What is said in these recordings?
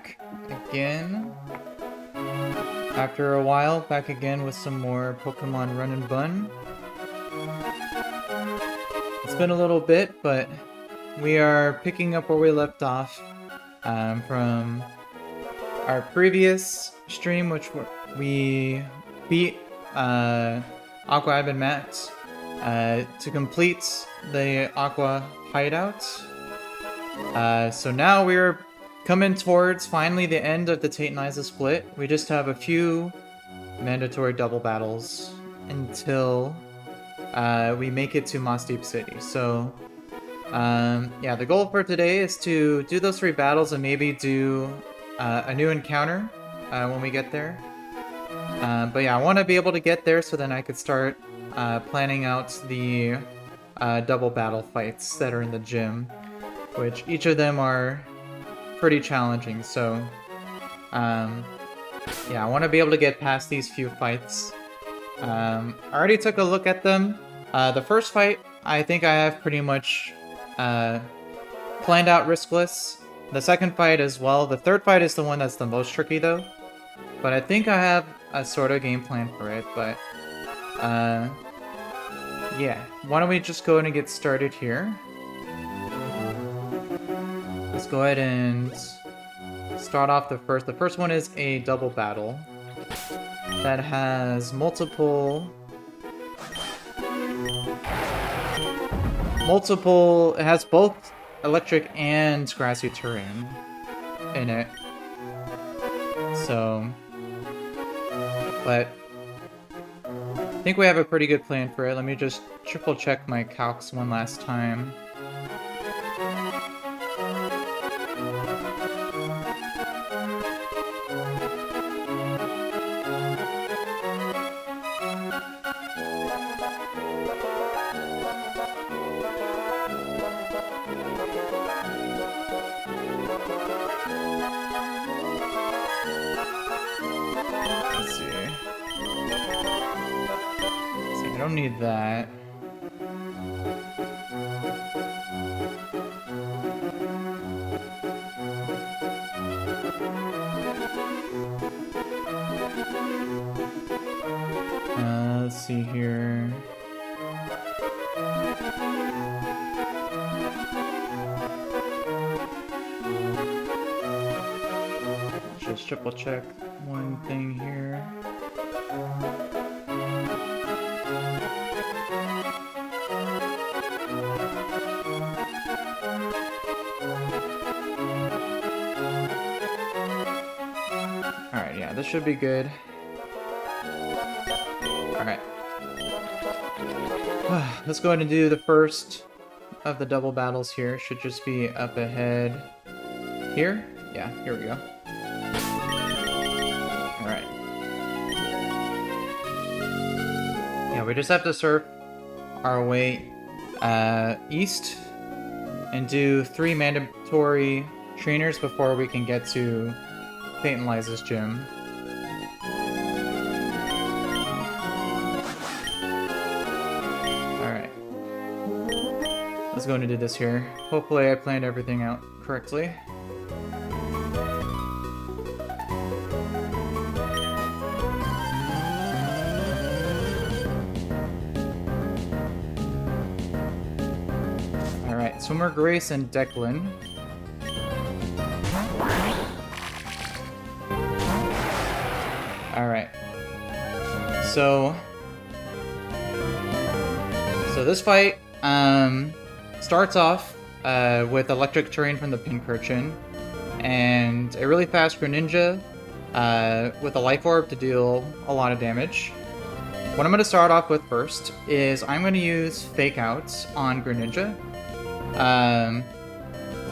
back again. After a while, back again with some more Pokemon Run&Bun. It's been a little bit, but we are picking up where we left off from our previous stream, which we beat Aqua Admin Matt to complete the Aqua Hideout. So now we're coming towards finally the end of the Tate and Isa split. We just have a few mandatory double battles until we make it to Mossdeep City. So yeah, the goal for today is to do those 3 battles and maybe do a new encounter when we get there. But yeah, I want to be able to get there so then I could start planning out the double battle fights that are in the gym, which each of them are pretty challenging. So yeah, I want to be able to get past these few fights. I already took a look at them. The first fight, I think I have pretty much planned out riskless. The second fight as well. The third fight is the one that's the most tricky though. But I think I have a sort of game plan for it, but yeah. Why don't we just go ahead and get started here. Let's go ahead and start off the first. The first one is a double battle that has multiple, it has both electric and grassy terrain in it. So, but I think we have a pretty good plan for it. Let me just triple check my calcs one last time. I don't need that. Let's see here. Just triple check one thing here. Alright, yeah, this should be good. Alright. Let's go ahead and do the first of the double battles here. Should just be up ahead here. Yeah, here we go. Alright. Yeah, we just have to surf our way east and do 3 mandatory trainers before we can get to Tate and Liza's gym. Alright. Let's go and do this here. Hopefully I planned everything out correctly. Alright, Swimmer Grace and Declan. Alright. So this fight starts off with electric terrain from the Pincurchin and a really fast Greninja with a life orb to deal a lot of damage. What I'm going to start off with first is I'm going to use Fake Out on Greninja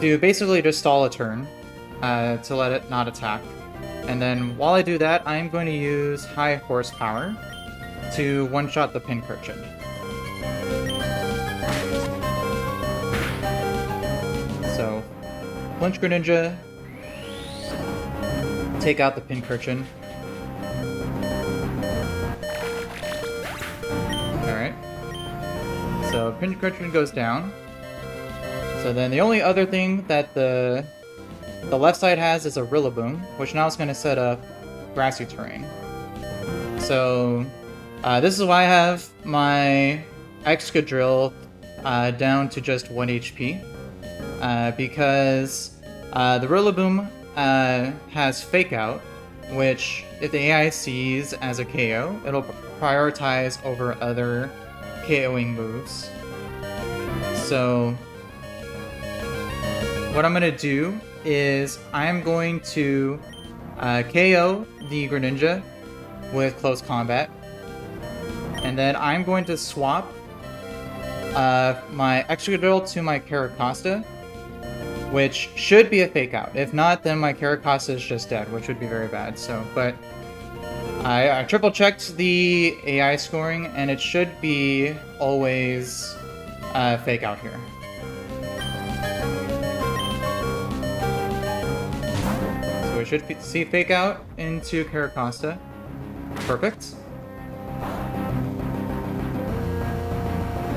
to basically just stall a turn to let it not attack. And then while I do that, I'm going to use High Horsepower to one-shot the Pincurchin. So, Flinch Greninja, take out the Pincurchin. Alright. So, Pincurchin goes down. So then the only other thing that the the left side has is a Rillaboom, which now is going to set up grassy terrain. So this is why I have my Excadrill down to just 1 HP, because the Rillaboom has Fake Out, which if the AI sees as a KO, it'll prioritize over other KOing moves. So what I'm going to do is I'm going to KO the Greninja with Close Combat, and then I'm going to swap my Excadrill to my Caracosta, which should be a Fake Out. If not, then my Caracosta is just dead, which would be very bad. So, but I triple checked the AI scoring, and it should be always Fake Out here. So we should see Fake Out into Caracosta. Perfect.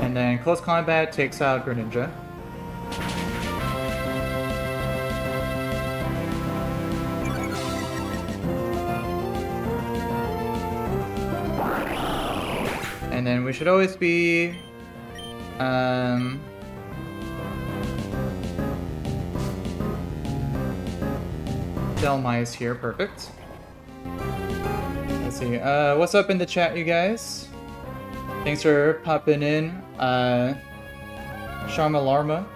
And then Close Combat takes out Greninja. And then we should always be Delmise here, perfect. Let's see, what's up in the chat, you guys? Thanks for popping in. Sharma Larma,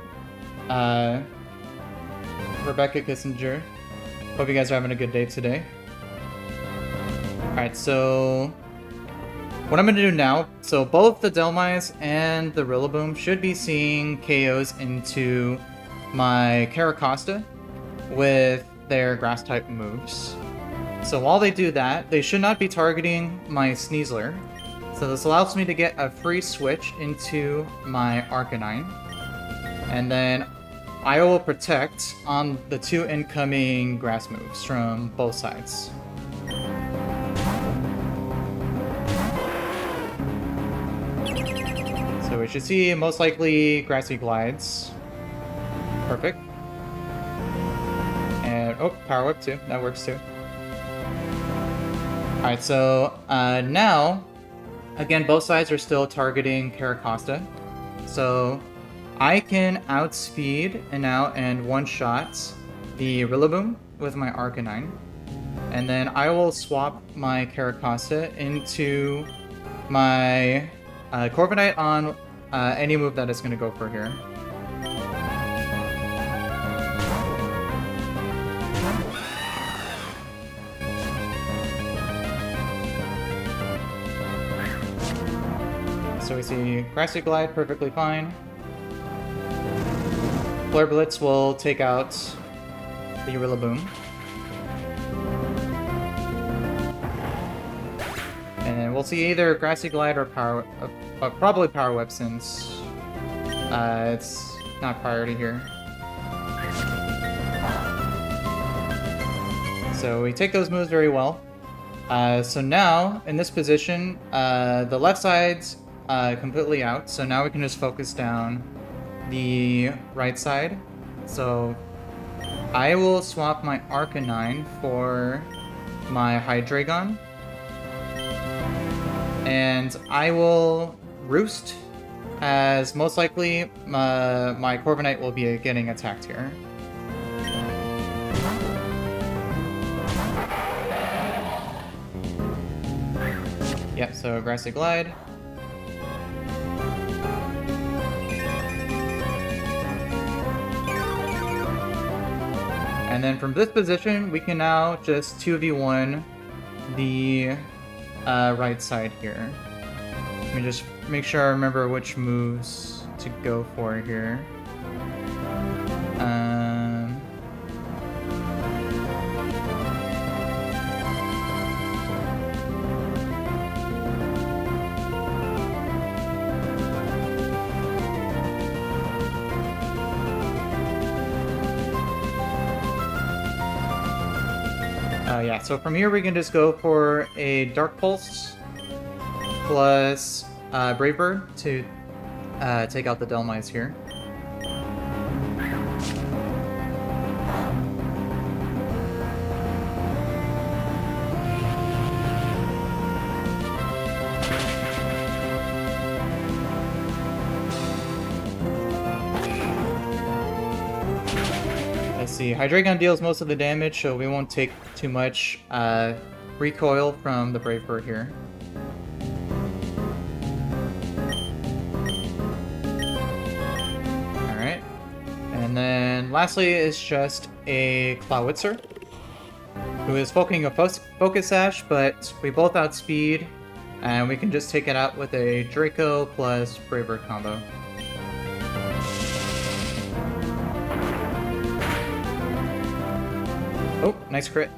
Rebecca Kissinger. Hope you guys are having a good day today. Alright, so what I'm going to do now, so both the Delmise and the Rillaboom should be seeing KOs into my Caracosta with their Grass-type moves. So while they do that, they should not be targeting my Sneasler. So this allows me to get a free switch into my Arcanine. And then I will protect on the 2 incoming Grass moves from both sides. So we should see most likely Grassy Glides. Perfect. And, oh, Power Whip too. That works too. Alright, so now, again, both sides are still targeting Caracosta. So I can outspeed and one-shot the Rillaboom with my Arcanine. And then I will swap my Caracosta into my Corviknight on any move that is going to go for here. So we see Grassy Glide perfectly fine. Flare Blitz will take out the Rillaboom. And then we'll see either Grassy Glide or Power, probably Power Whip since it's not priority here. So we take those moves very well. So now, in this position, the left side's completely out, so now we can just focus down the right side. So I will swap my Arcanine for my Hydreigon. And I will Roost, as most likely my Corviknight will be getting attacked here. Yep, so Grassy Glide. And then from this position, we can now just 2v1 the right side here. Let me just make sure I remember which moves to go for here. Yeah, so from here we can just go for a Dark Pulse plus Brave Bird to take out the Delmise here. see. Hydreigon deals most of the damage, so we won't take too much recoil from the Brave Bird here. Alright. And then lastly is just a Clawitzer, who is focusing a Focus Sash, but we both outspeed, and we can just take it out with a Draco plus Brave Bird combo. Oh, nice crit.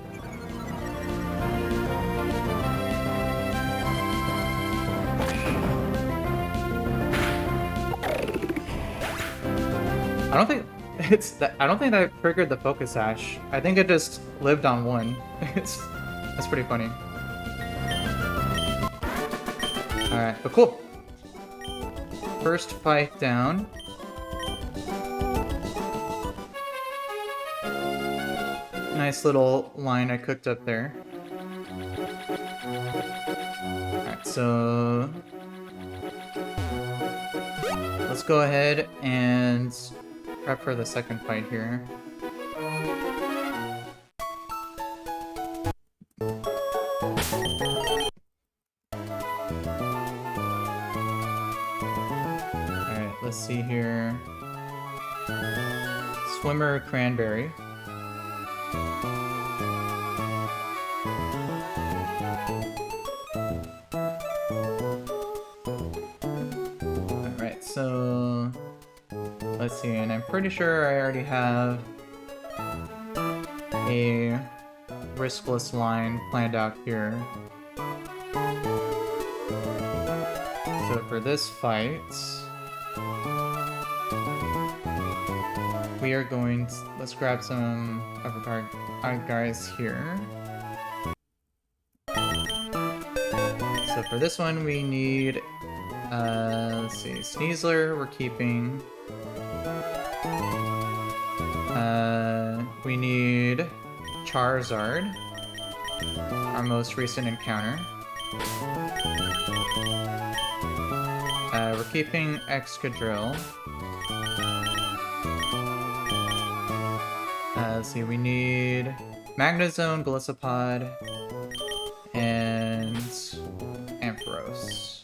I don't think it's that. I don't think that triggered the Focus Sash. I think it just lived on one. That's pretty funny. All right, but cool. First fight down. Nice little line I cooked up there. Alright, so let's go ahead and prep for the second fight here. Alright, let's see here. Swimmer Cranberry. Alright, so let's see, and I'm pretty sure I already have a riskless line planned out here. So for this fight, we are going to, let's grab some of our guys here. So for this one, we need, let's see, Sneasler, we're keeping. We need Charizard, our most recent encounter. We're keeping Excadrill. Let's see, we need Magnezone, Golisopod, and Ampharos.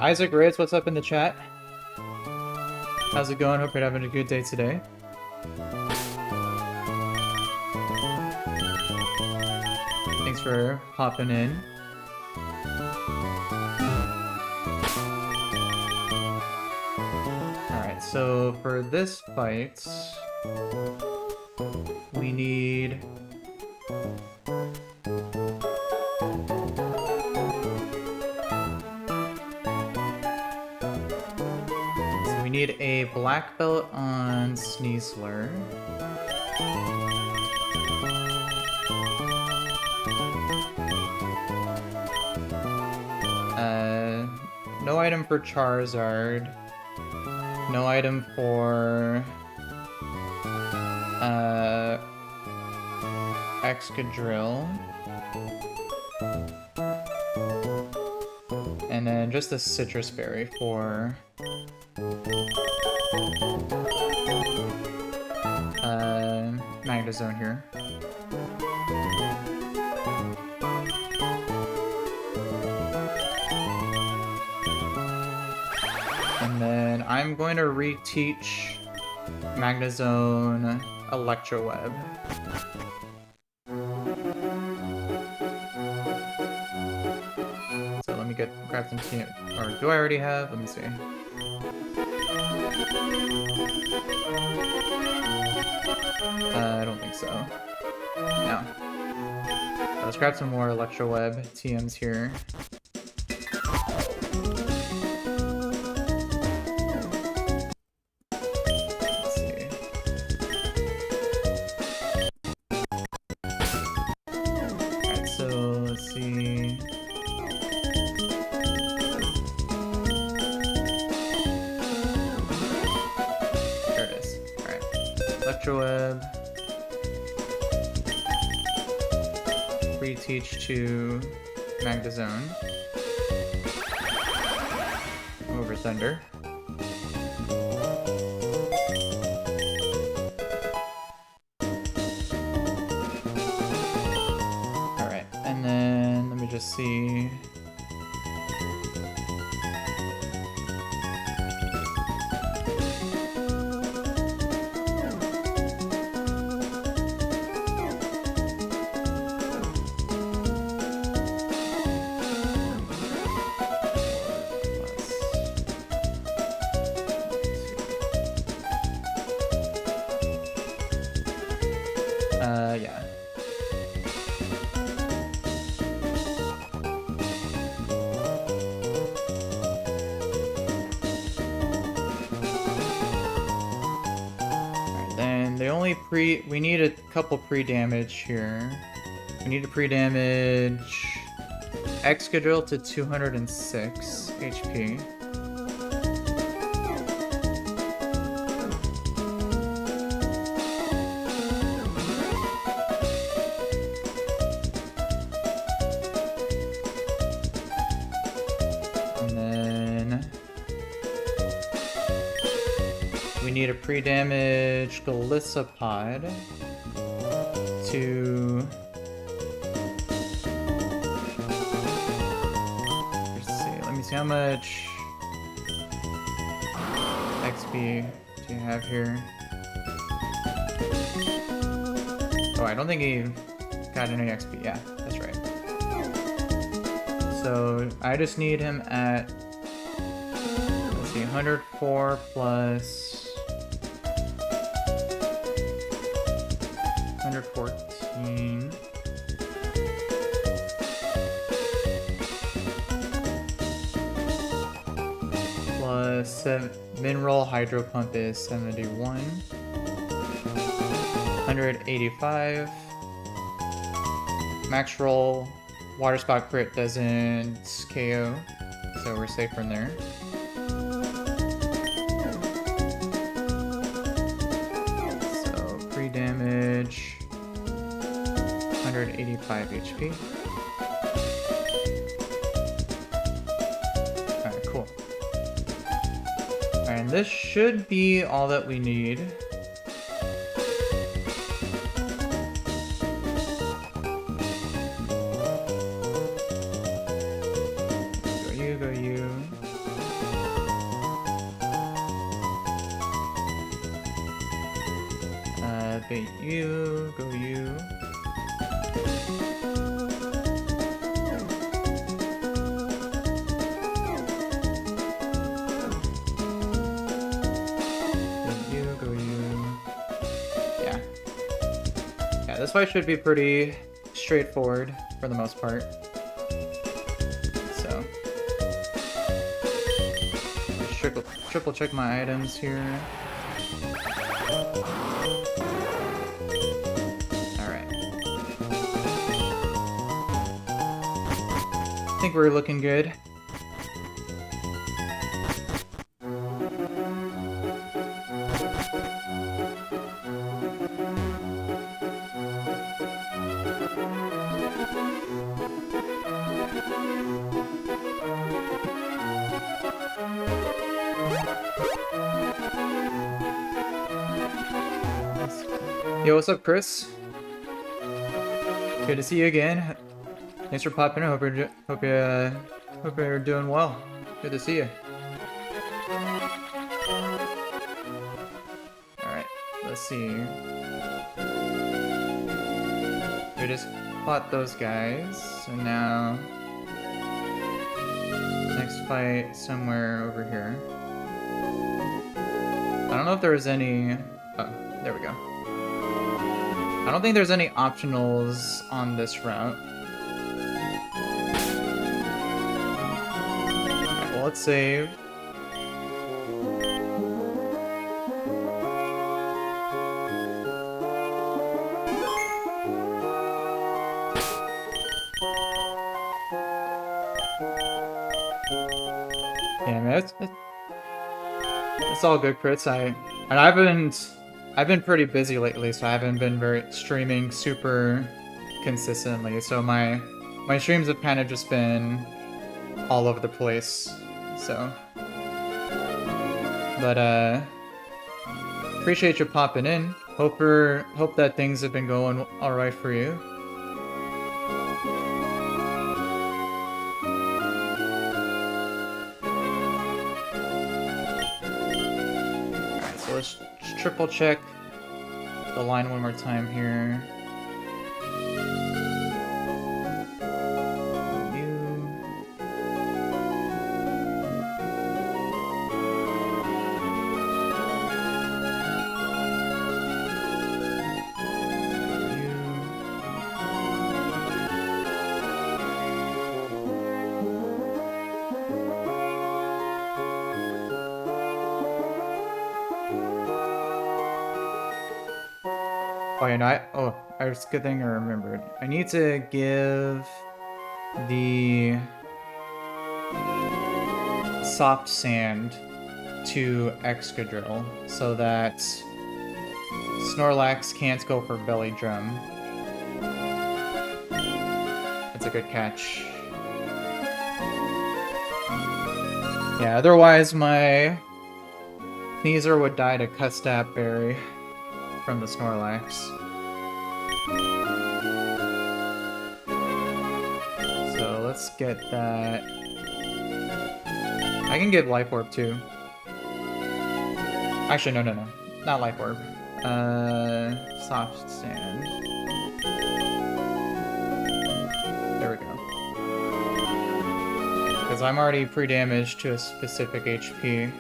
Isaac Reyes, what's up in the chat? How's it going? Hope you're having a good day today. Thanks for hopping in. Alright, so for this fight, we need... we need a black belt on Sneasler. No item for Charizard. No item for Excadrill. And then just a Citrus Berry for Magnezone here. And then I'm going to reteach Magnezone Electro Web. So let me grab some team, or do I already have? Let me see. I don't think so. No. Let's grab some more Electro Web TMs here. Let's see. Alright, so let's see. There it is. Alright. Electro Web. reteach to Magda Zone over Thunder. Alright, and then let me just see. Yeah. Alright, then the only we need a couple pre-damage here. We need to pre-damage Excadrill to 206 HP. We need a pre-damage Golisopod to... Let me see how much XP do you have here? Oh, I don't think he got any XP. Yeah, that's right. So I just need him at, let's see, 104 plus 114 plus Mineral Hydro Pump is 71, 185. Max Roll Water Spout Crit doesn't KO, so we're safe from there. So pre-damage 185 HP. Alright, cool. Alright, and this should be all that we need. Go you. Bait you, go you. Yeah, this fight should be pretty straightforward for the most part. So, just triple check my items here. Alright. I think we're looking good. Yo, what's up, Chris? Good to see you again. Thanks for popping in. Hope you're doing well. Good to see you. All right, let's see. We just fought those guys, so now next fight somewhere over here. I don't know if there was any. Oh, there we go. I don't think there's any optionals on this route. Alright, well, let's save. Yeah, man, it's all good, Crits. I've been pretty busy lately, so I haven't been streaming super consistently, so my streams have kind of just been all over the place. So, but appreciate you popping in. Hope that things have been going all right for you. Alright, so let's triple check the line one more time here. Oh, yeah, no, it's a good thing I remembered. I need to give the soft sand to Excadrill so that Snorlax can't go for Belly Drum. That's a good catch. Yeah, otherwise my Sneasel would die to Custap Berry from the Snorlax. So let's get that. I can get Life Orb too. Actually, no. Not Life Orb. Soft Sand. There we go. Because I'm already pre-damaged to a specific HP.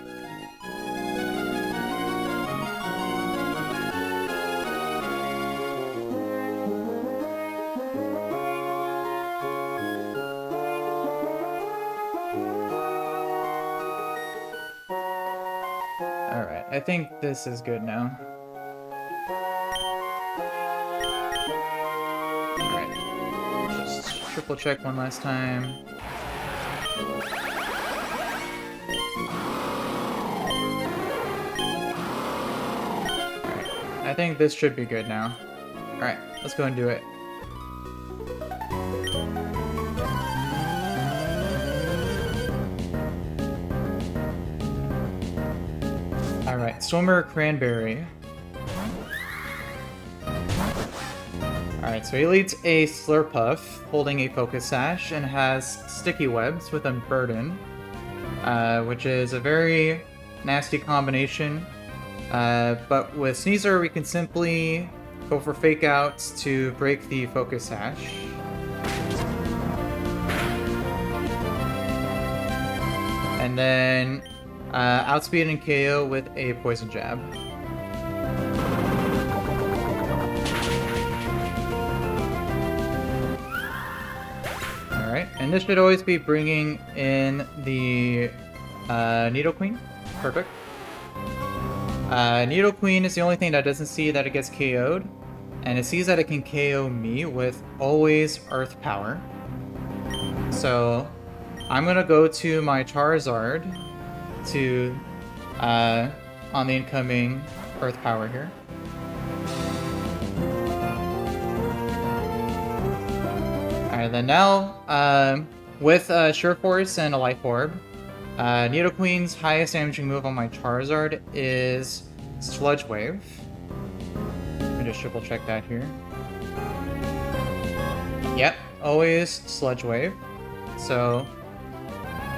I think this is good now. Alright. Just triple check one last time. Alright. I think this should be good now. Alright, let's go and do it. Alright, Swimmer Cranberry. Alright, so he leads a Slurpuff, holding a Focus Sash, and has Sticky Webs with Unburden, which is a very nasty combination. But with Sneasel, we can simply go for Fake Outs to break the Focus Sash. And then outspeed and KO with a Poison Jab. Alright, and this should always be bringing in the Nidoqueen. Perfect. Nidoqueen is the only thing that doesn't see that it gets KO'd, and it sees that it can KO me with always Earth Power. So I'm gonna go to my Charizard to on the incoming Earth Power here. Alright, then now with Sure Force and a Life Orb, Nidoqueen's highest damaging move on my Charizard is Sludge Wave. Let me just triple check that here. Yep, always Sludge Wave. So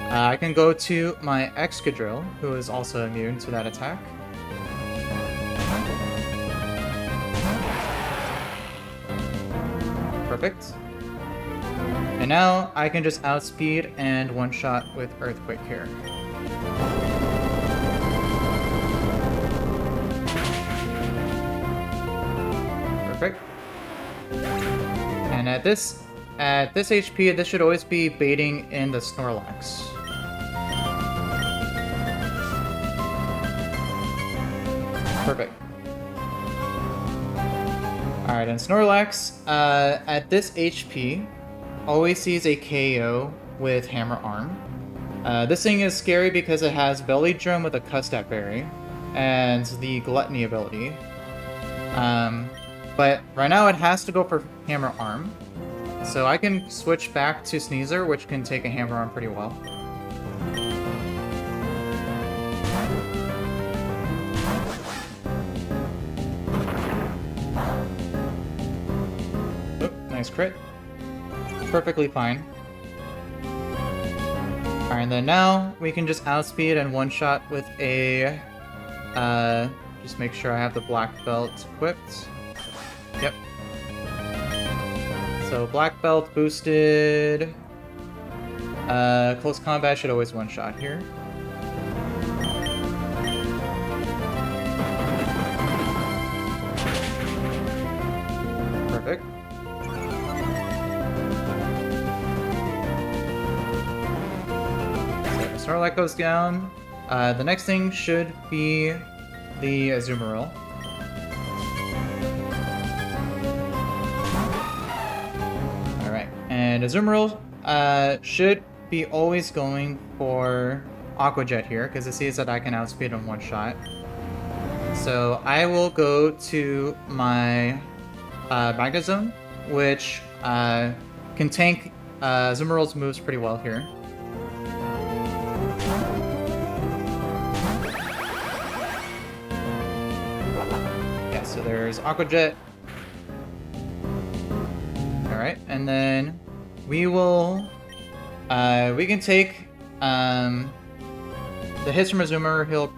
I can go to my Excadrill, who is also immune to that attack. Perfect. And now I can just outspeed and one-shot with Earthquake here. Perfect. And at this HP, this should always be baiting in the Snorlax. Perfect. Alright, and Snorlax, at this HP, always sees a KO with Hammer Arm. This thing is scary because it has Belly Drum with a Custap Berry, and the Gluttony ability. But right now it has to go for Hammer Arm. So I can switch back to Sneezer, which can take a Hammer Arm pretty well. Oop, nice crit. Perfectly fine. Alright, and then now we can just outspeed and one-shot with a... just make sure I have the black belt equipped. Yep. So black belt boosted. Close combat should always one-shot here. Perfect. So Snorlax goes down. The next thing should be the Azumarill. Alright, and Azumarill should be always going for Aqua Jet here, because it sees that I can outspeed in one shot. So I will go to my Magnet Zone, which can tank Azumarill's moves pretty well here. Yeah, so there's Aqua Jet. Alright, and then we will... we can take the hits from Azumarill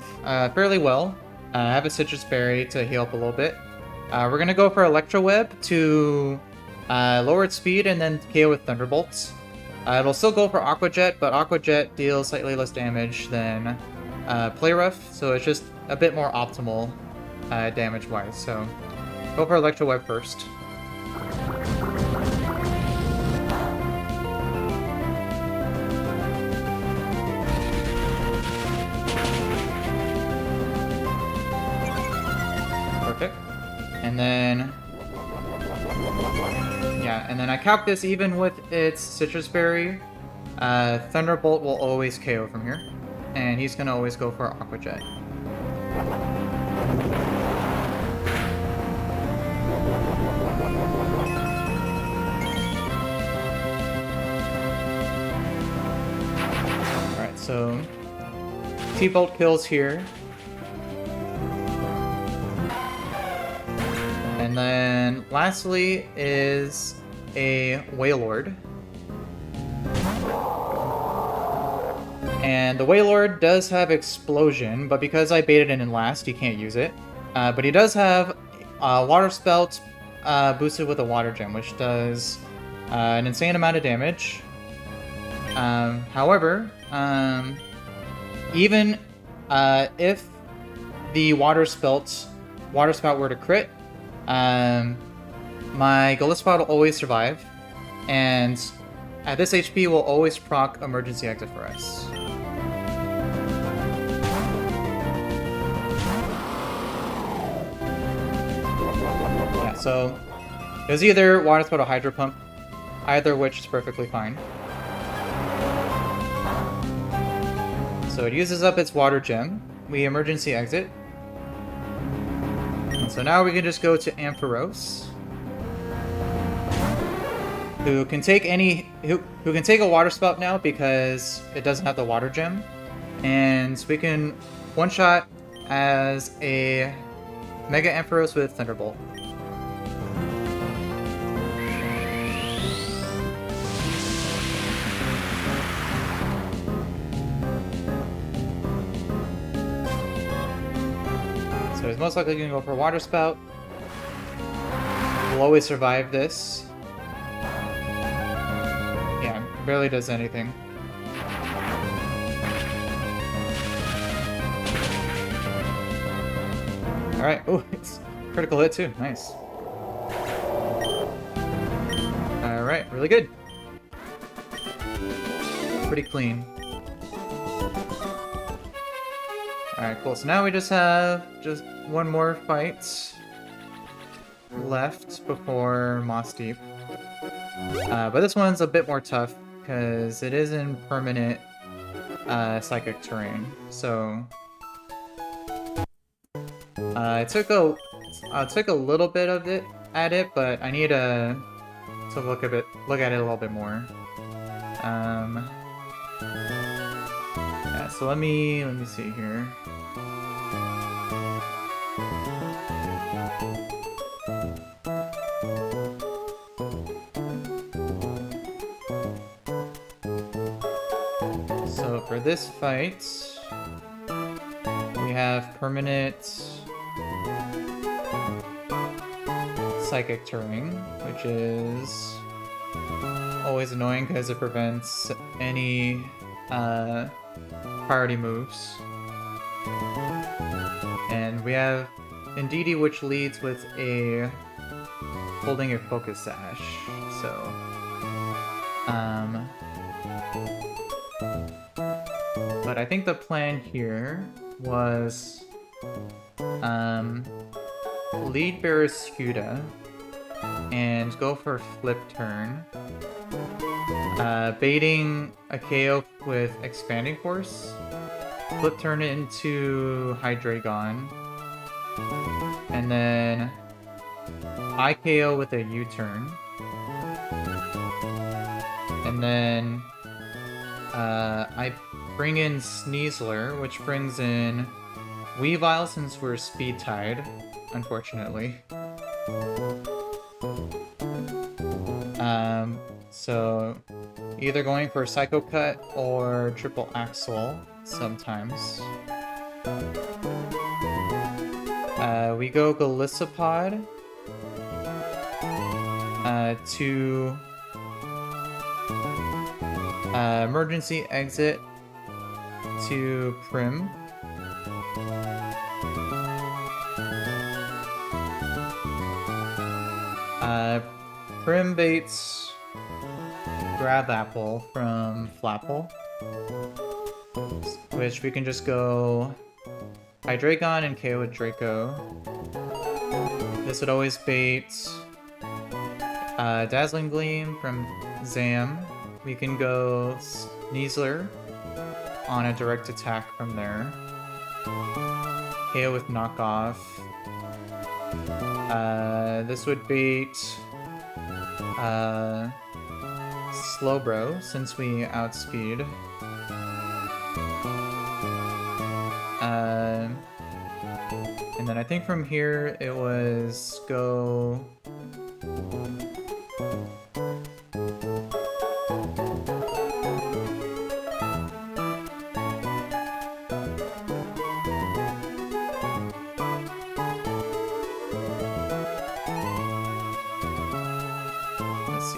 fairly well. Have a Citrus Berry to heal up a little bit. We're gonna go for Electro Web to lower its speed and then KO with Thunderbolts. It'll still go for Aqua Jet, but Aqua Jet deals slightly less damage than Play Rough, so it's just a bit more optimal damage-wise. So go for Electro Web first. Perfect. And then... yeah, and then I calc this even with its Citrus Berry. Thunderbolt will always KO from here. And he's gonna always go for Aqua Jet. Alright, so T-Bolt kills here. And then lastly is a Wailord. And the Wailord does have Explosion, but because I baited it in last, he can't use it. But he does have Water Spout boosted with a Water Gem, which does an insane amount of damage. However, even if the Water Spout were to crit, my Gillespot will always survive, and at this HP will always proc Emergency Exit for us. Yeah, so it was either Water Spout or Hydro Pump, either of which is perfectly fine. So it uses up its Water Gem. We Emergency Exit. So now we can just go to Ampharos, who can take who can take a Water Spout now because it doesn't have the Water Gem, and we can one shot as a Mega Ampharos with Thunderbolt. So he's most likely going to go for Water Spout. We'll always survive this. Yeah, barely does anything. Alright, oh, it's critical hit too, nice. Alright, really good. Pretty clean. Alright, cool. So now we just have one more fight left before Mossdeep. But this one's a bit more tough because it is in permanent psychic terrain. So I took a little bit of it at it, but I need a to look at it a little bit more. Yeah, so let me see here. So for this fight, we have permanent psychic turning, which is always annoying because it prevents any priority moves. And we have Indeedee, which leads with a holding a focus sash. So but I think the plan here was lead Barraskewda and go for flip turn, baiting a KO with expanding force, flip turn it into Hydreigon, and then IKO with a U-turn, and then I bring in Sneasler, which brings in Weavile since we're speed tied, unfortunately. So either going for Psycho Cut or Triple Axle sometimes. We go Golisopod to emergency exit to Prim. Prim baits Grab Apple from Flapple, which we can just go Hydreigon and KO with Draco. This would always bait Dazzling Gleam from Zam. We can go Sneasler on a direct attack from there. KO with Knockoff. This would bait Slowbro since we outspeed. And then I think from here it was go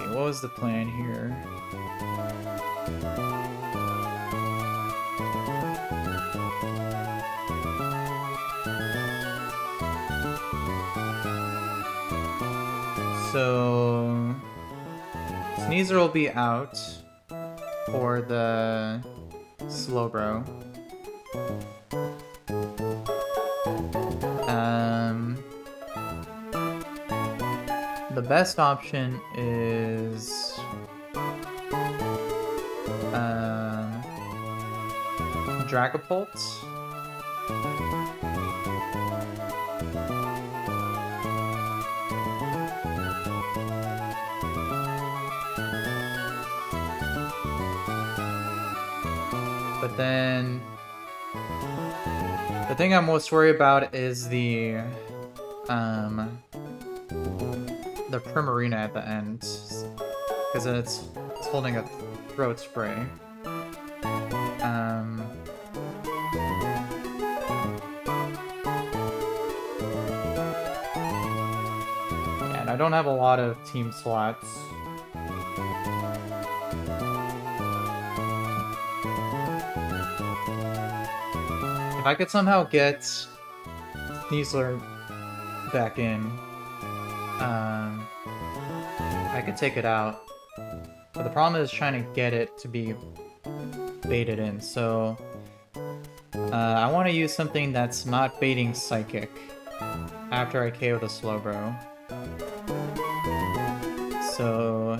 what was the plan here? So Sneasler will be out for the Slowbro. The best option is Dragapult. But then the thing I'm most worried about is the Primarina at the end, because it's holding a throat spray. Yeah, and I don't have a lot of team slots. If I could somehow get Sneasler back in, I could take it out. But the problem is trying to get it to be baited in, so I want to use something that's not baiting Psychic after I KO the Slowbro. So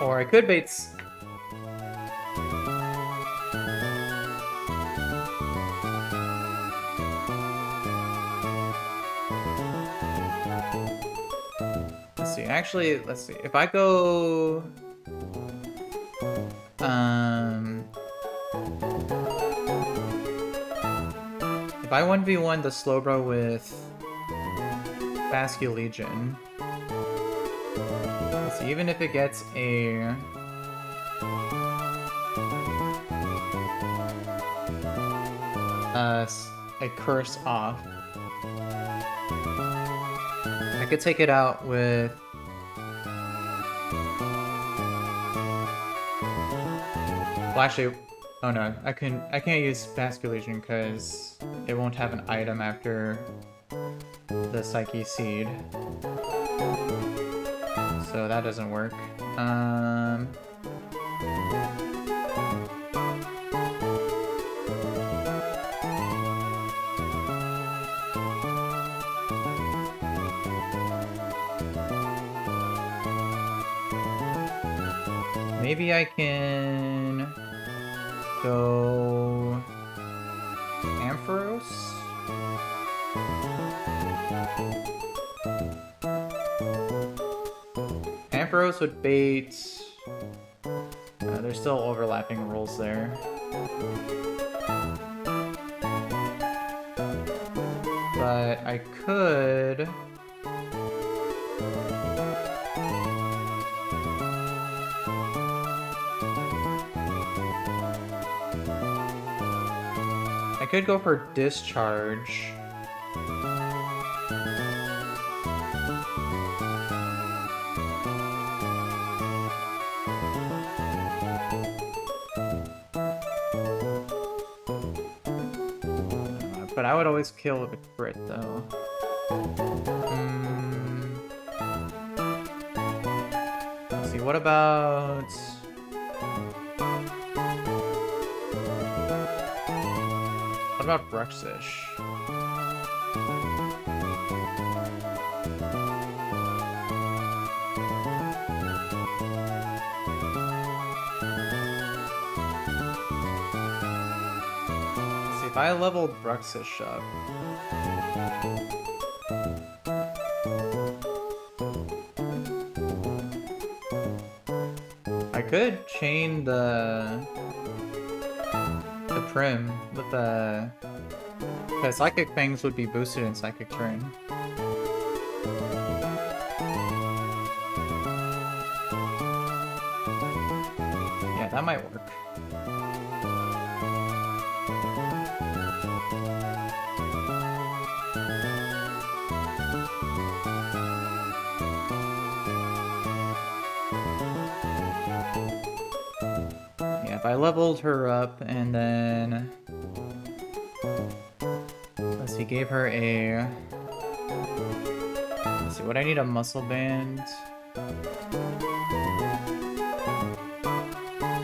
or I could bait Let's see. Actually, let's see. If I go... If I 1v1 the Slowbro with Basque Legion... Let's see, even if it gets a curse off, I could take it out with well, actually, oh no, I can't use Basque Legion because it won't have an item after the Psyche Seed. So that doesn't work. Maybe I can go Ampharos? Ampharos would bait... there's still overlapping rules there. But I could... I could go for Discharge. But I would always kill with a crit, though. Let's see, what about... What about Bruxish? If I leveled Bruxish up... I could chain the Prim with the... Because Psychic Fangs would be boosted in Psychic Terrain. Yeah, that might work. If I leveled her up and then... Let's see, gave her a... Let's see, would I need a muscle band?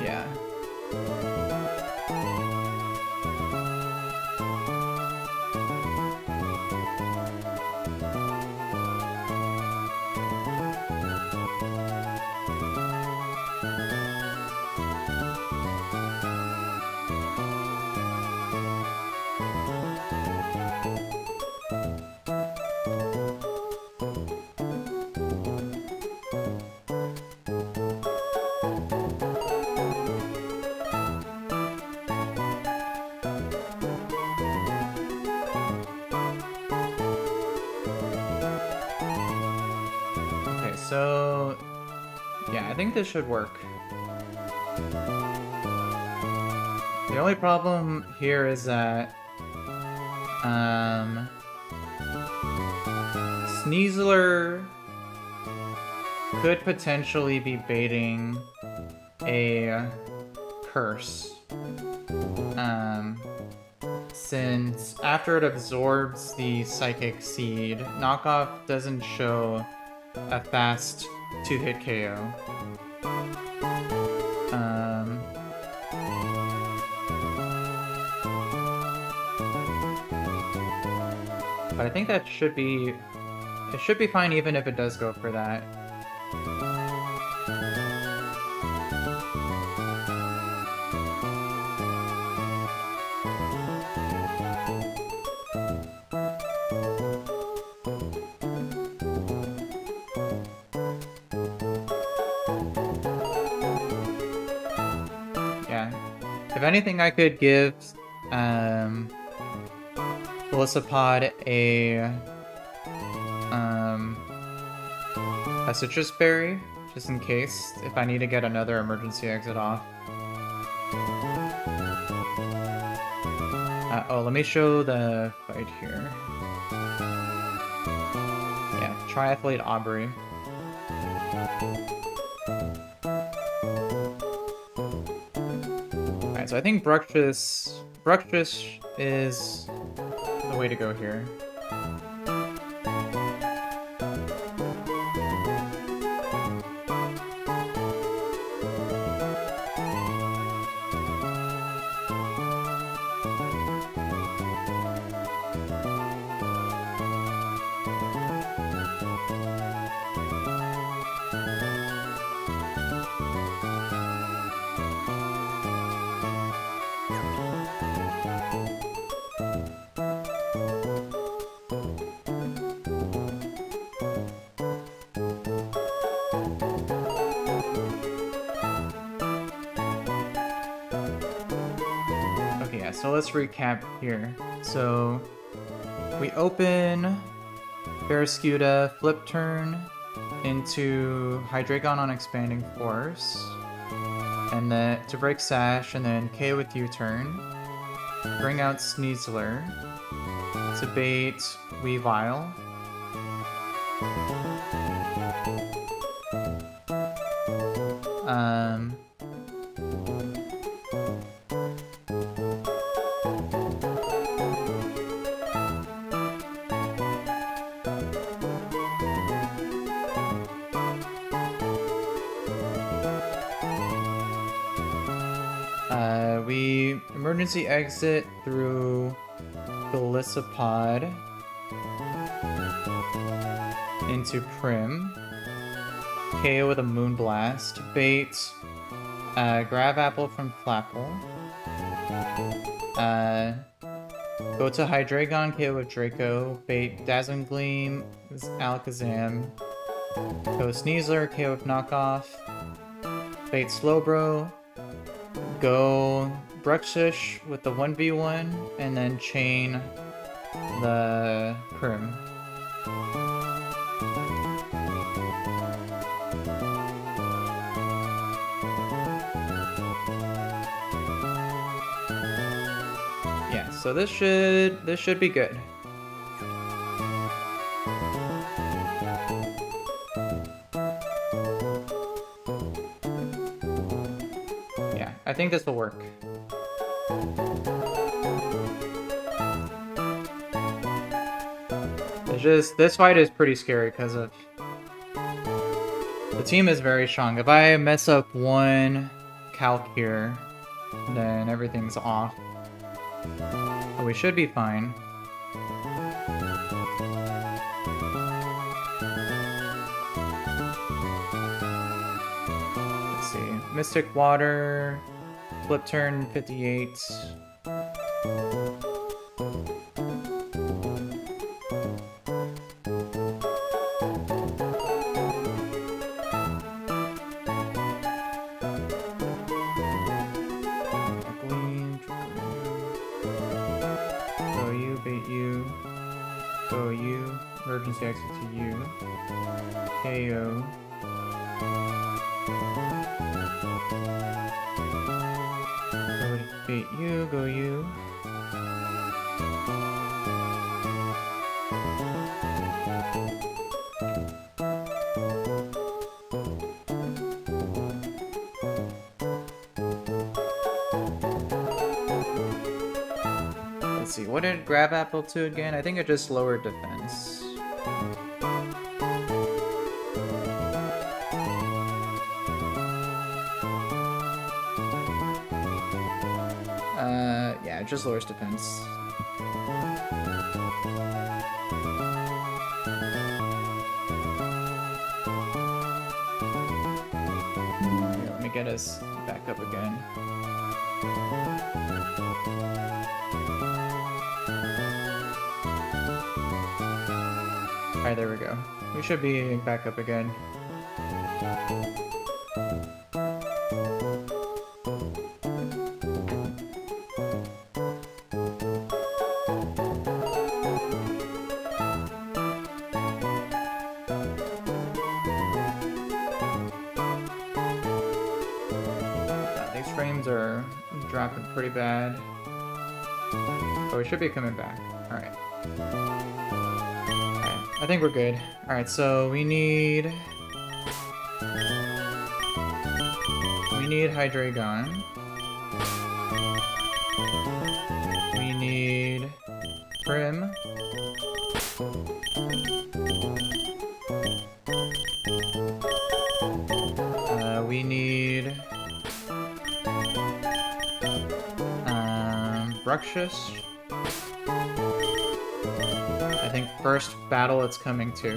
Yeah. So, yeah, I think this should work. The only problem here is that Sneasler could potentially be baiting a curse. Since after it absorbs the Psychic Seed, Knockoff doesn't show a fast 2-hit KO. But I think that should be... It should be fine even if it does go for that. If anything, I could give Felicipod a citrus berry, just in case, if I need to get another emergency exit off. Oh, let me show the fight here. Yeah, Triathlete Aubrey. Alright, so I think Bruxish is the way to go here. So let's recap here. So we open Barrascuda, flip turn into Hydreigon on Expanding Force, and then to break Sash, and then K with U-turn. Bring out Sneasler to bait Weavile. We emergency exit through Felicipod into Prim. KO with a Moonblast. Bait Grab Apple from Flapple. Go to Hydreigon, KO with Draco. Bait Dazzling Gleam with Alakazam. Go Sneasler, KO with Knockoff. Bait Slowbro. Go Bruxish with the 1v1, and then chain the Prim. Yeah, so this should be good. I think this will work. It's just, this fight is pretty scary because of... The team is very strong. If I mess up one calc here, then everything's off. But we should be fine. Let's see. Mystic Water... Flip turn 58. Go you, bait you. Go you. Emergency exit to you. KO. Bait you, go you. Let's see, what did Grab Apple to again? I think it just lowered defense. Yeah, it just lowers defense. Here, let me get us back up again. Alright, there we go. We should be back up again. dropping pretty bad. But we should be coming back. Alright. I think we're good. Alright, so we need Hydreigon. We need Prim. We need Bruxish. I think first battle it's coming to.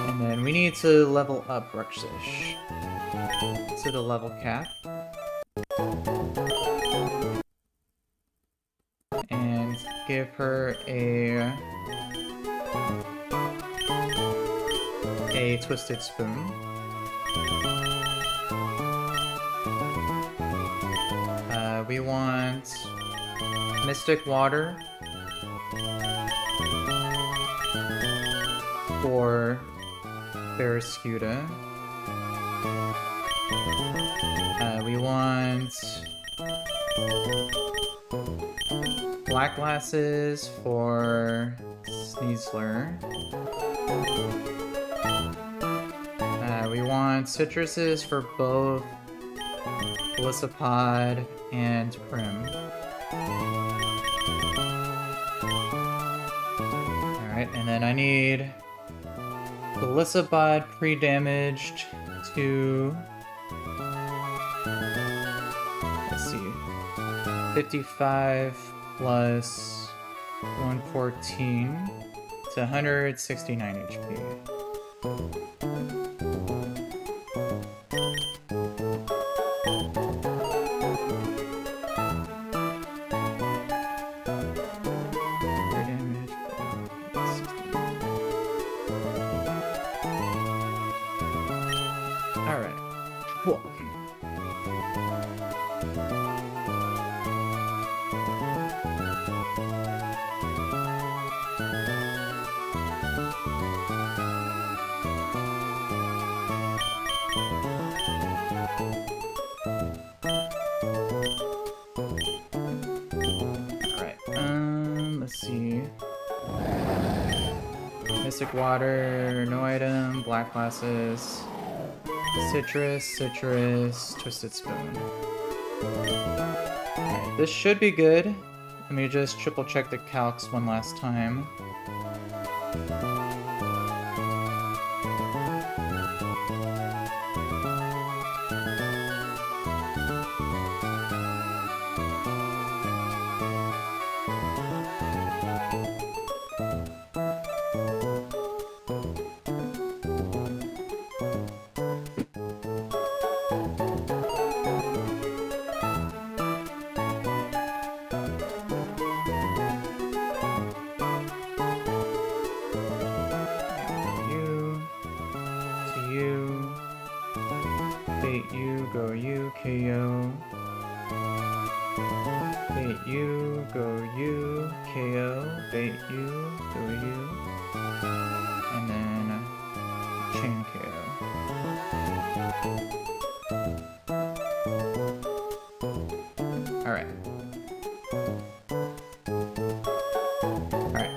And then we need to level up Bruxish to the level cap. And give her a Twisted Spoon. We want Mystic Water for Barraskewda. We want Black Glasses for Sneasler. We want Citruses for both Blissapod and Prim. Alright, and then I need Blissapod pre-damaged to... let's see... 55 plus 114 to 169 HP. Mystic Water, no item, Black Glasses, Citrus, Twisted Spoon. Alright, this should be good. Let me just triple check the calcs one last time.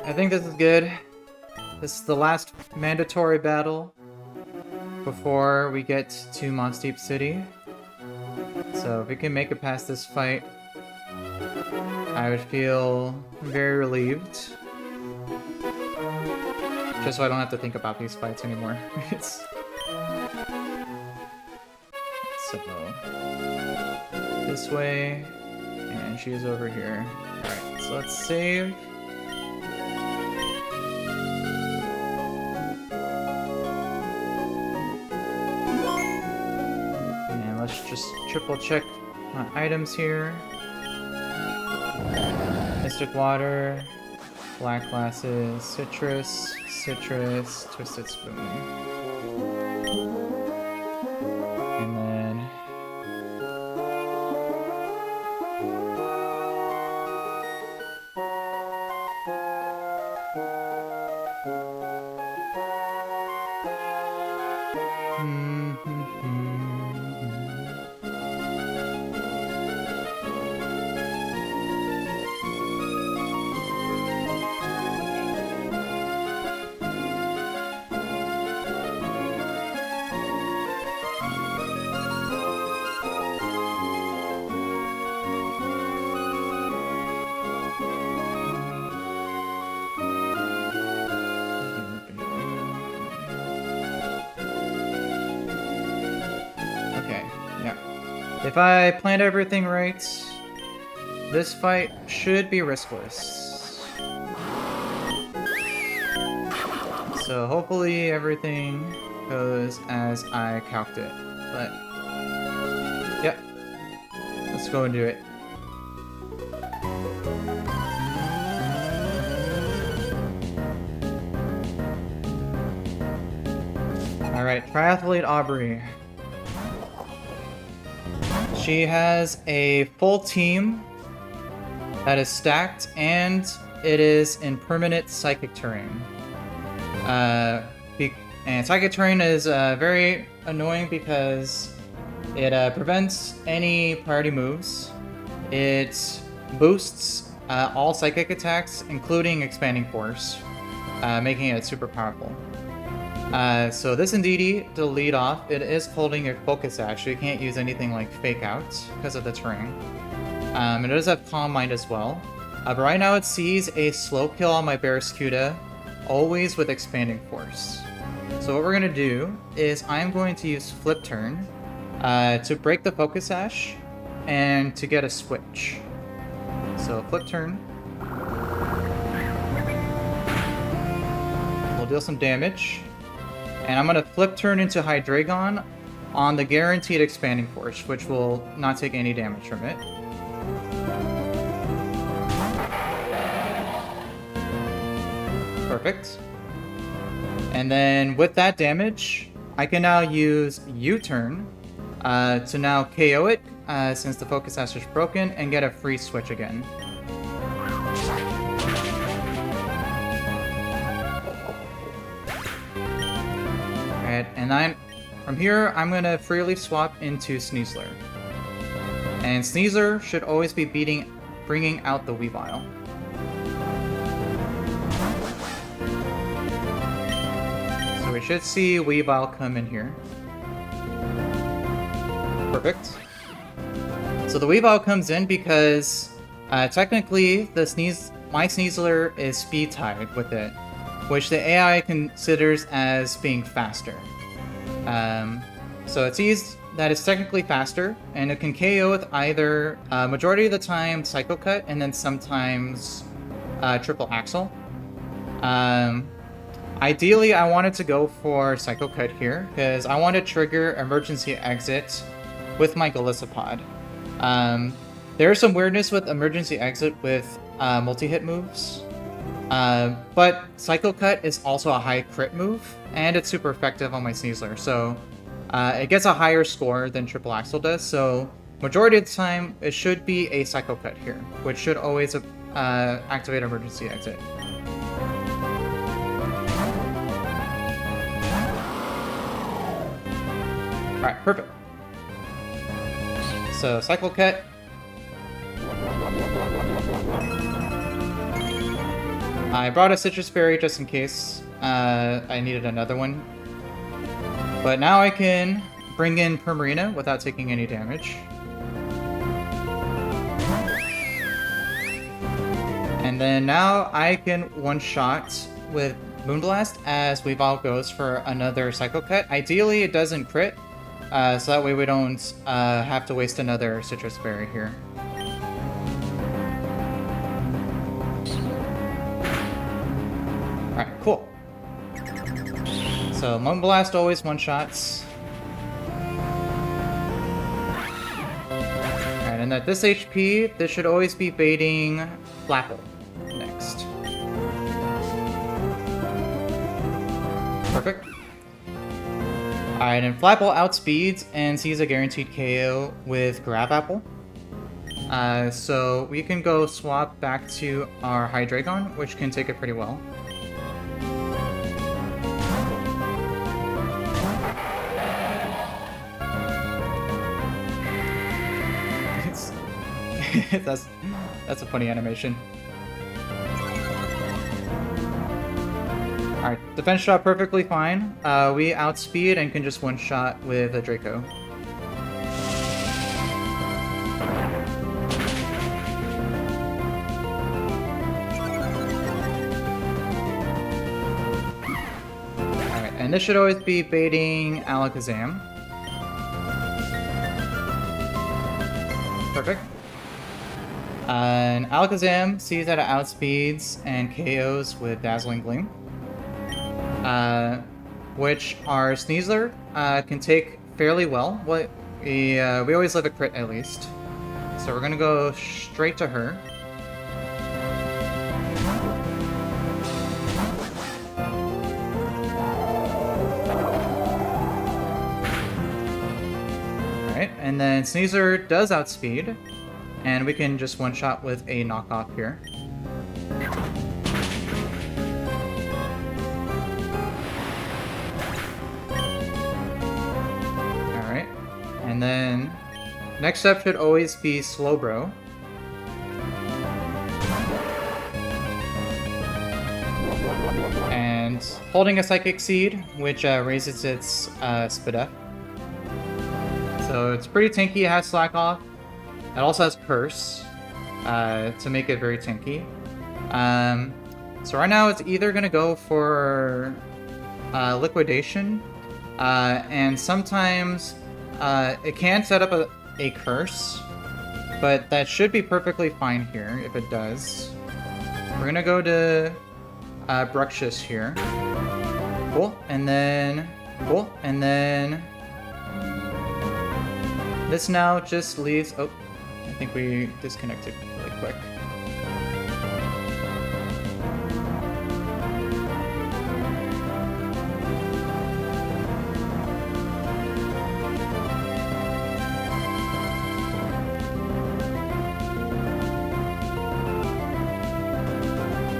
I think this is good. This is the last mandatory battle before we get to Mossdeep City. So if we can make it past this fight, I would feel very relieved. Just so I don't have to think about these fights anymore. So, this way, and she's over here. Alright, so let's save. And let's just triple check my items here. Mystic Water, Black Glasses, Citrus, Twisted Spoon. And then... If I planned everything right, this fight should be riskless. So hopefully everything goes as I calced it. But, yep. Let's go and do it. Alright, Triathlete Aubrey. She has a full team that is stacked, and it is in permanent psychic terrain. And psychic terrain is very annoying because it prevents any priority moves. It boosts all psychic attacks, including expanding force, making it super powerful. So this Indeedee, to lead off, it is holding a focus sash, so you can't use anything like fake out because of the terrain. It does have Calm Mind as well. But right now it sees a slow kill on my Barraskewda, always with expanding force. So what we're gonna do is I'm going to use Flip Turn to break the focus sash and to get a switch. So Flip Turn. We'll deal some damage. And I'm going to Flip Turn into Hydreigon on the guaranteed expanding force, which will not take any damage from it. Perfect. And then with that damage, I can now use U-Turn to now KO it, since the focus sash is broken, and get a free switch again. And from here, I'm going to freely swap into Sneasler. And Sneasler should always be bringing out the Weavile. So we should see Weavile come in here. Perfect. So the Weavile comes in because technically my Sneasler is speed tied with it, which the AI considers as being faster. So it sees that it's technically faster, and it can KO with either, majority of the time, Psycho Cut, and then sometimes Triple Axle. Ideally, I wanted to go for Psycho Cut here, because I want to trigger Emergency Exit with my Golisopod. There's some weirdness with Emergency Exit with multi-hit moves. But Psycho Cut is also a high crit move, and it's super effective on my Sneasler, so it gets a higher score than Triple Axle does, so majority of the time it should be a Psycho Cut here, which should always activate Emergency Exit. Alright, perfect. So, Cycle Cut. I brought a Citrus Berry just in case I needed another one. But now I can bring in Primarina without taking any damage. And then now I can one-shot with Moonblast as Weavile goes for another Psycho Cut. Ideally it doesn't crit, so that way we don't have to waste another Citrus Berry here. Alright, cool. So Moonblast always one-shots. Alright, and at this HP, this should always be baiting Flapple next. Perfect. Alright, and Flapple outspeeds and sees a guaranteed KO with Grab Apple. So we can go swap back to our Hydreigon, which can take it pretty well. That's a funny animation. Alright, defense shot perfectly fine. We outspeed and can just one-shot with a Draco. Alright, and this should always be baiting Alakazam. Perfect. And Alakazam sees that it outspeeds and KOs with Dazzling Gleam. Which our Sneasler can take fairly well. We always let a crit at least. So we're gonna go straight to her. Alright, and then Sneasler does outspeed. And we can just one-shot with a knockoff here. Alright. And then next up should always be Slowbro. And holding a Psychic Seed, which raises its Spadef. So it's pretty tanky, it has Slack Off. It also has Curse to make it very tanky. So right now it's either going to go for Liquidation, and sometimes it can set up a Curse, but that should be perfectly fine here if it does. We're going to go to Bruxious here. Cool, and then... Cool, and then... This now just leaves... Oh. I think we disconnected really quick.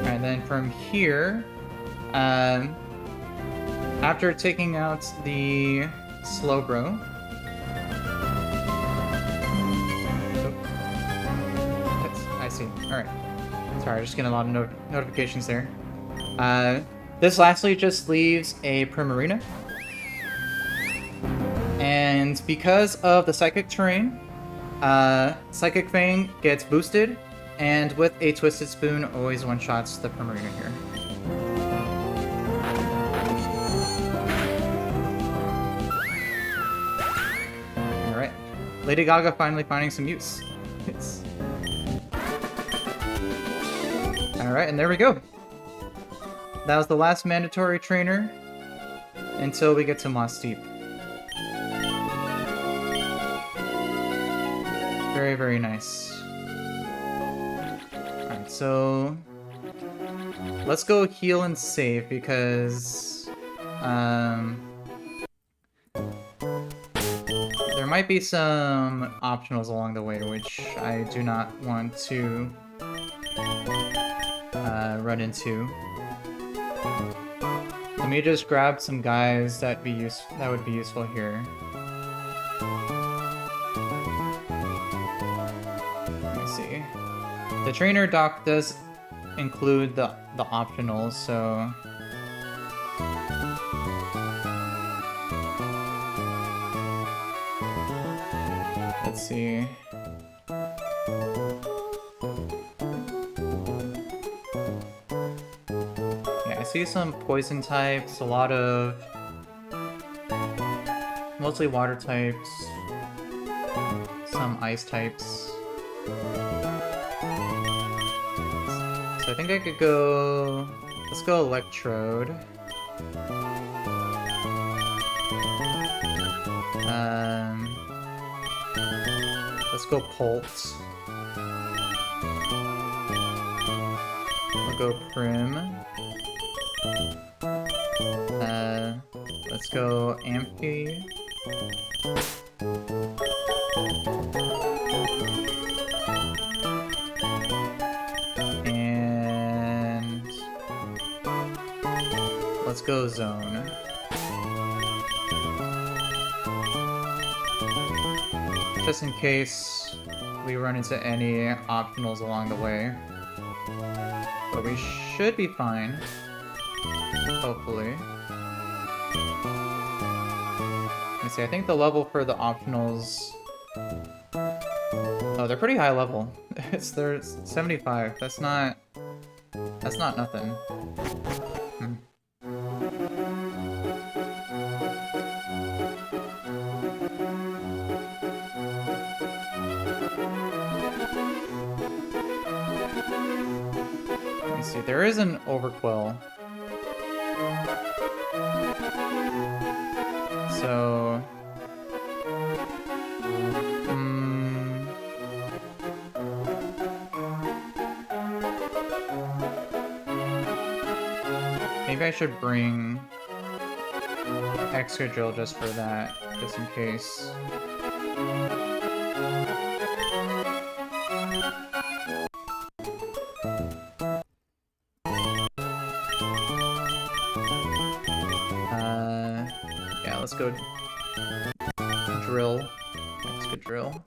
And then from here, after taking out the Slowbro, alright. Sorry, just getting a lot of notifications there. This lastly just leaves a Primarina. And because of the Psychic terrain, Psychic Fang gets boosted, and with a Twisted Spoon, always one-shots the Primarina here. Alright. Lady Gaga finally finding some use. Alright, and there we go. That was the last mandatory trainer until we get to Mossdeep. Very, very nice. Alright, so let's go heal and save because there might be some optionals along the way which I do not want to run into. Let me just grab some guys that would be useful here. Let me see. The trainer dock does include the optionals, so let's see. I see some poison types, a lot of mostly water types, some ice types. So I think I could go, let's go Electrode. Let's go Pulse. We'll go Prim. Let's go Amphi. And let's go Zone. Just in case we run into any optionals along the way. But we should be fine. Hopefully. Let me see, I think the level for the optionals... Oh, they're pretty high level. They're 75. That's not nothing. see, there is an overquill. So... maybe I should bring extra drill just for that, just in case. Yeah, let's go drill. Let's go drill.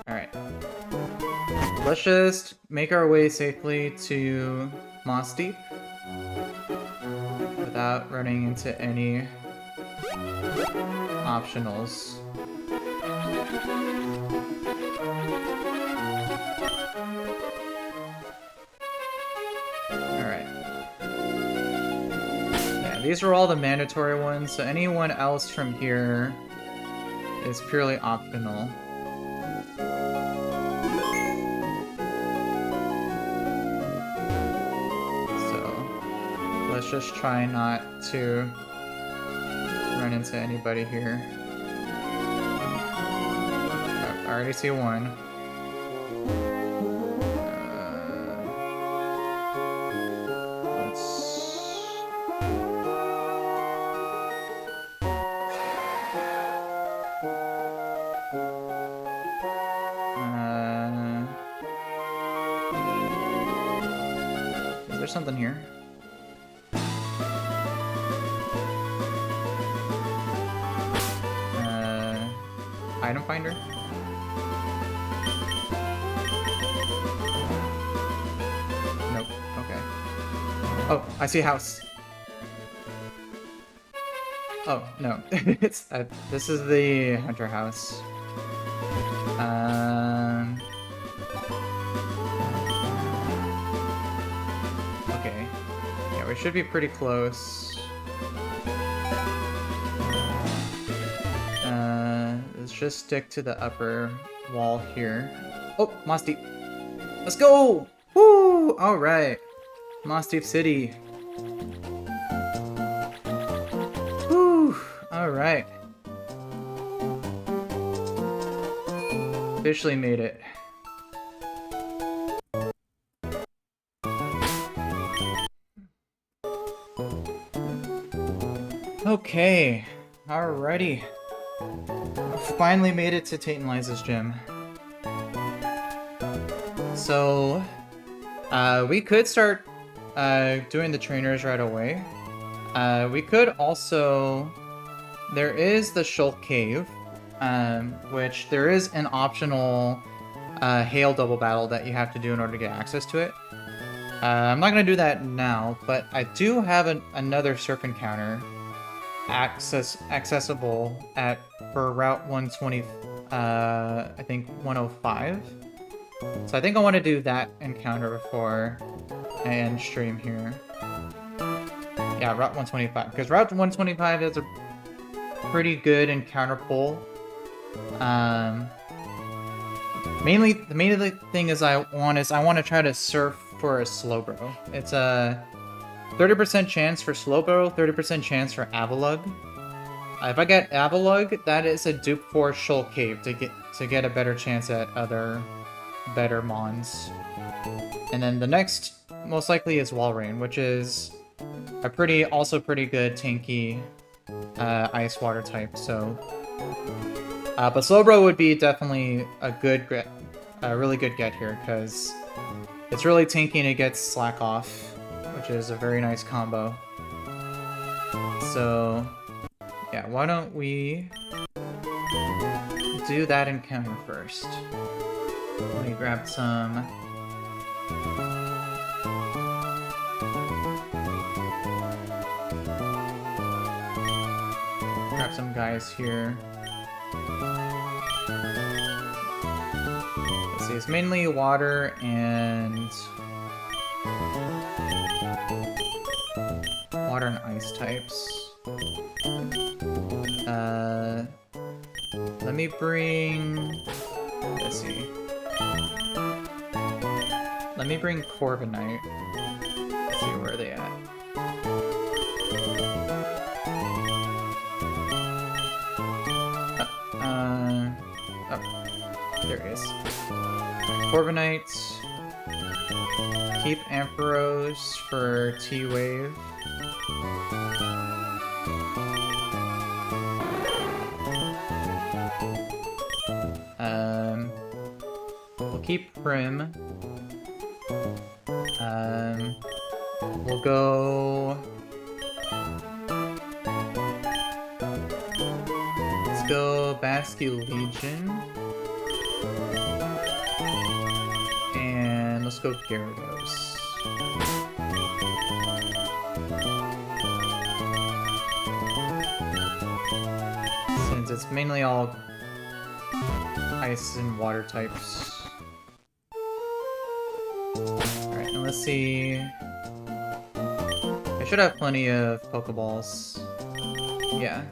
Alright. Let's just make our way safely to Mossdeep without running into any optionals. These are all the mandatory ones, so anyone else from here is purely optional. So, let's just try not to run into anybody here. I already see one. There's something here. Item finder? Nope. Okay. Oh, I see a house. Oh, no. It's this is the hunter house. Okay. Yeah, we should be pretty close. Let's just stick to the upper wall here. Oh, Mossdeep. Let's go! Woo! Alright. Mossdeep City. Woo! Alright. Officially made it. Okay. Alrighty. Finally made it to Tate and Liza's gym. So, we could start doing the trainers right away. We could also... There is the Shulk Cave, which there is an optional hail double battle that you have to do in order to get access to it. I'm not going to do that now, but I do have another surf encounter accessible for Route 120, I think 105. So I think I want to do that encounter before I end stream here. Yeah, Route 125, because Route 125 is a pretty good encounter pool. Mainly the thing is I want to try to surf for a Slowbro. It's a 30% chance for Slowbro, 30% chance for Avalug. If I get Avalug, that is a dupe for Shulk Cave to get a better chance at other better mons. And then the next most likely is Walrein, which is a also pretty good tanky ice water type. So, but Slowbro would be definitely a really good get here because it's really tanky and it gets slack off, which is a very nice combo. So, yeah, why don't we do that encounter first? Let me grab some. Grab some guys here. Let's see, it's mainly water and Let me bring... Let's see. Let me bring Corviknight. Let's see, where are they at? Oh, there he is. Corviknight. Keep Ampharos for T-Wave. We'll keep Prim. We'll go... Let's go Basque Legion. And let's go Gyarados. Since it's mainly all ice and water types. Alright, now let's see. I should have plenty of Pokeballs. Yeah.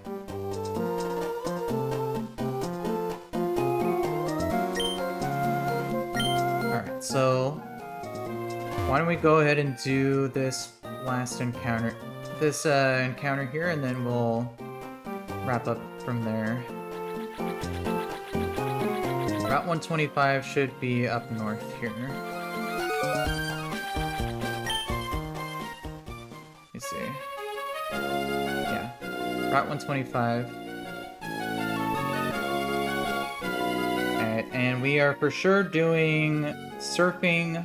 Alright, so why don't we go ahead and do this last encounter, encounter here, and then we'll wrap up from there. Route 125 should be up north here. Let's see. Yeah. Route 125. Alright, and we are for sure doing surfing,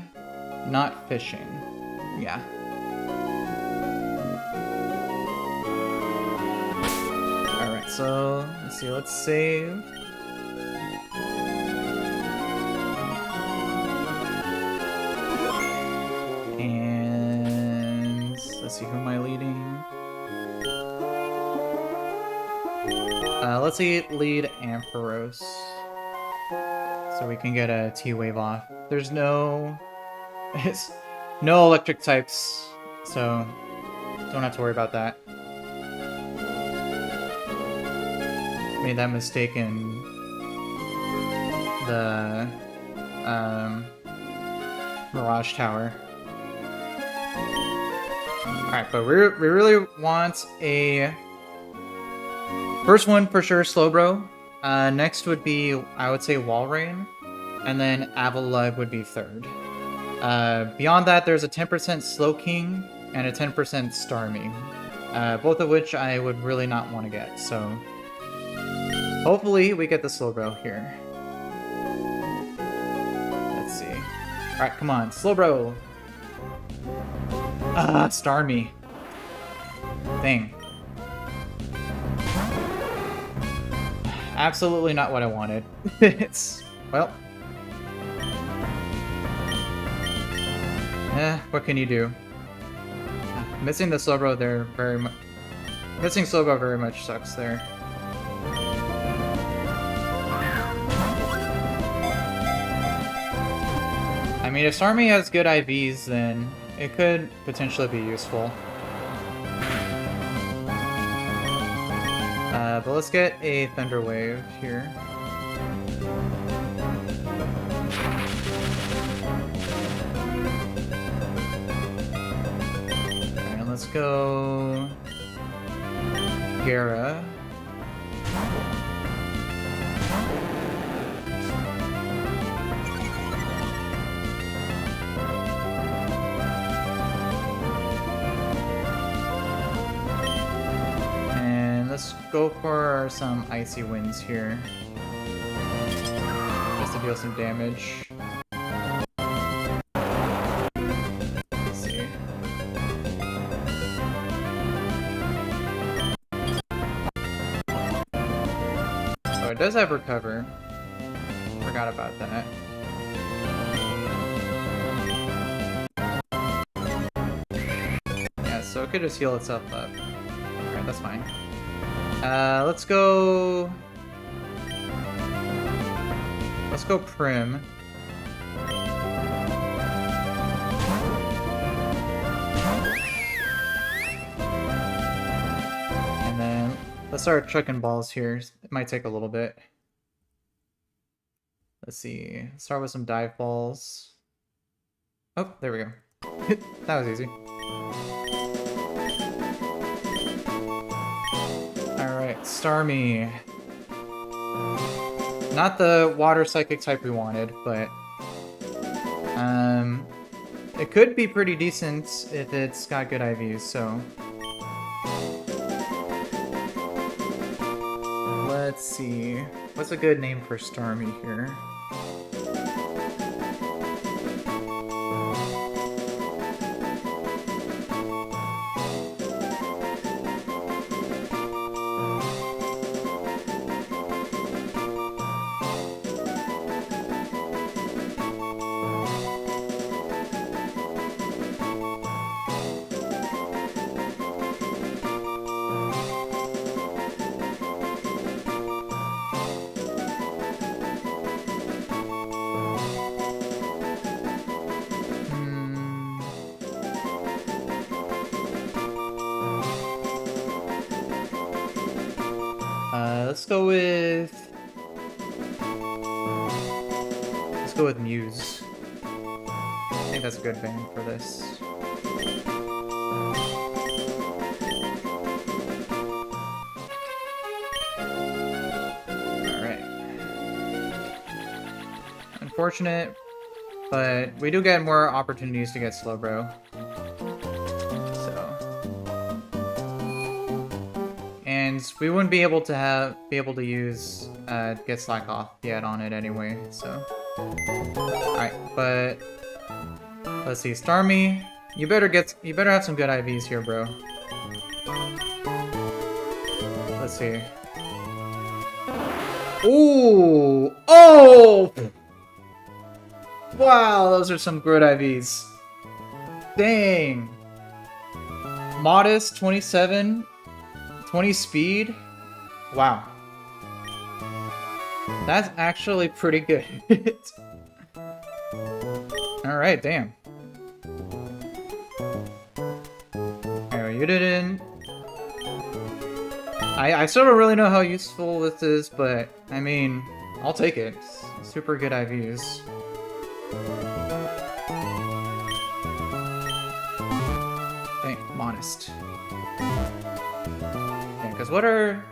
not fishing. Yeah. Alright, so let's see, let's save. And let's see, who am I leading? Let's lead Ampharos. So we can get a T-Wave off. There's no... It's no electric types, so don't have to worry about that. Made that mistake in the Mirage Tower. Alright, but we really want a... First one for sure, Slowbro. Next would be, I would say, Walrein. And then Avalugg would be third. Beyond that, there's a 10% Slowking and a 10% Starmie. Both of which I would really not want to get, so... Hopefully we get the Slowbro here. Let's see. Alright, come on, Slowbro! Starmie. Dang. Absolutely not what I wanted. It's... well... what can you do? Missing the Slowbro there very much... Missing Slowbro very much sucks there. I mean, if Starmie has good IVs, then it could potentially be useful. But let's get a Thunder Wave here. Alright, let's go... Gara. Let's go for some Icy Winds here. Just to deal some damage. Let's see. Oh, it does have Recover. Forgot about that. Yeah, so it could just heal itself up. Alright, that's fine. Let's go Prim. And then Let's start chucking balls here. It might take a little bit. Let's see. Start with some dive balls. Oh, there we go. That was easy. Alright, Starmie. Not the water psychic type we wanted, but it could be pretty decent if it's got good IVs, so let's see. What's a good name for Starmie here? Let's go with Muse. I think that's a good band for this. Alright. Unfortunate, but we do get more opportunities to get Slowbro. And we wouldn't be able to use get slack off yet on it anyway, so. Alright, but let's see, Starmie, you better have some good IVs here, bro. Let's see. Ooh! Oh! Wow, those are some good IVs. Dang. Modest 27. 20 speed? Wow. That's actually pretty good. Alright, damn. Anyway, you didn't... I still don't really know how useful this is, but, I mean, I'll take it. Super good IVs. Dang, modest. Because what are...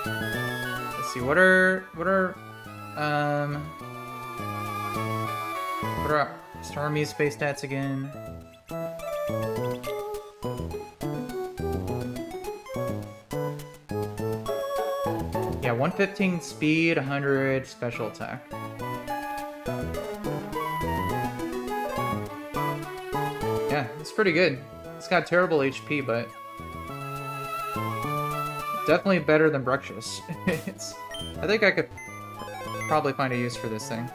Let's see, what are Starmie's space stats again? Yeah, 115 speed, 100 special attack. Yeah, it's pretty good. It's got terrible HP, but definitely better than Bruxious. I think I could probably find a use for this thing.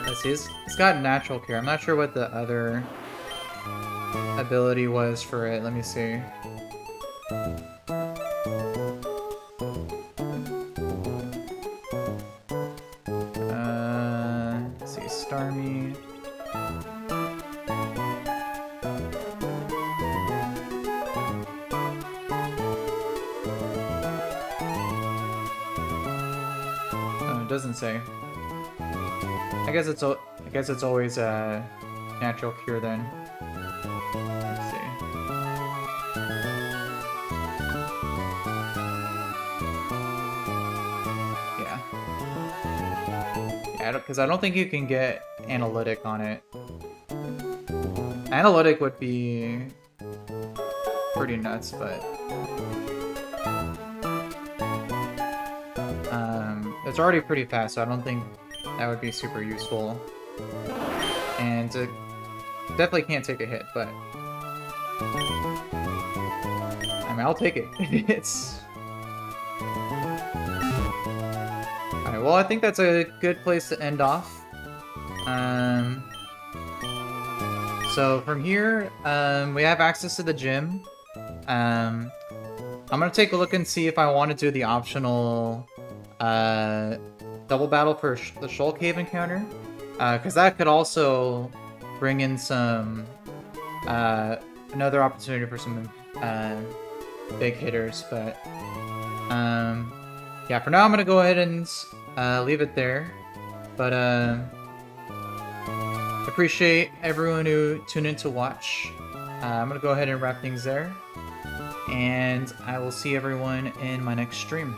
Let's see, it's got natural cure. I'm not sure what the other ability was for it. Let me see. Let's see, Starmie. Doesn't say. I guess it's always a natural cure then. Let's see. Yeah. Yeah, because I don't think you can get analytic on it. Analytic would be pretty nuts, but it's already pretty fast, so I don't think that would be super useful. And it definitely can't take a hit, but I mean, I'll take it. It's... Alright, well, I think that's a good place to end off. So from here, we have access to the gym. I'm gonna take a look and see if I want to do the optional double battle for the Shoal Cave encounter, because that could also bring in some another opportunity for some big hitters. But yeah, for now I'm gonna go ahead and leave it there. But appreciate everyone who tuned in to watch. I'm gonna go ahead and wrap things there, and I will see everyone in my next stream.